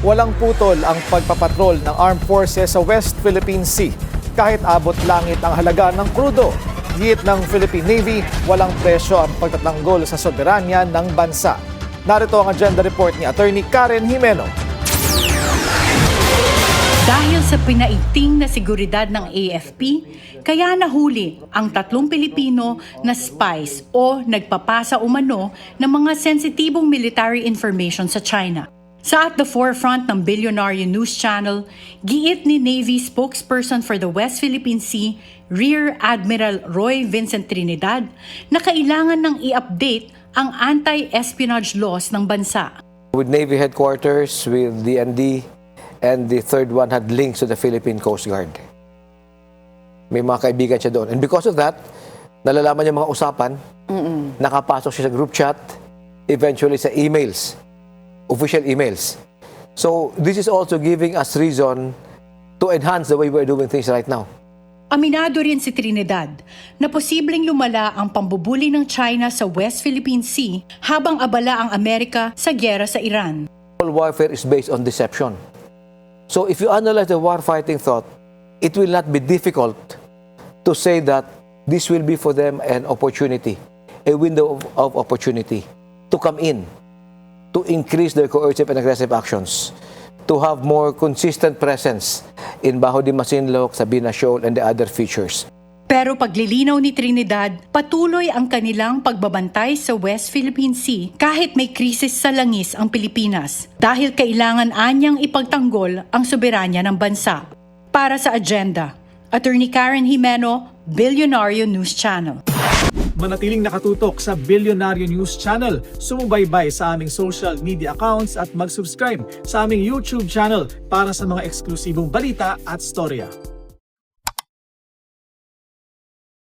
Walang putol ang pagpapatrol ng Armed Forces sa West Philippine Sea kahit abot langit ang halaga ng krudo. Git ng Philippine Navy, walang presyo ang pagtatanggol sa soberanya ng bansa. Narito ang agenda report ni Attorney Karen Jimeno. Dahil sa pinaiting na seguridad ng AFP, kaya nahuli ang 3 Pilipino na spies o nagpapasa umano ng mga sensitibong military information sa China. Sa at the forefront ng Billionaire News Channel, giit ni Navy spokesperson for the West Philippine Sea, Rear Admiral Roy Vincent Trinidad, na kailangan nang i-update ang anti-espionage laws ng bansa. With Navy headquarters, with DND, and the third one had links to the Philippine Coast Guard. May mga kaibigan siya doon. And because of that, nalalaman niya mga usapan, nakapasok siya sa group chat, eventually sa emails, official emails. So this is also giving us reason to enhance the way we're doing things right now. Aminado rin si Trinidad na posibleng lumala ang pambubuli ng China sa West Philippine Sea habang abala ang Amerika sa gyera sa Iran. All warfare is based on deception. So if you analyze the war-fighting thought, it will not be difficult to say that this will be for them an opportunity, a window of opportunity to come in, to increase their coercive and aggressive actions, to have more consistent presence in Bajo de Masinloc, Sabina Shoal, and the other features. Pero paglilinaw ni Trinidad, patuloy ang kanilang pagbabantay sa West Philippine Sea kahit may krisis sa langis ang Pilipinas dahil kailangan anyang ipagtanggol ang soberanya ng bansa. Para sa agenda, Attorney Karen Jimeno, Billionaire News Channel. Manatiling nakatutok sa Billionaire News Channel, sumubaybay sa aming social media accounts at mag-subscribe sa aming YouTube channel para sa mga eksklusibong balita at storya.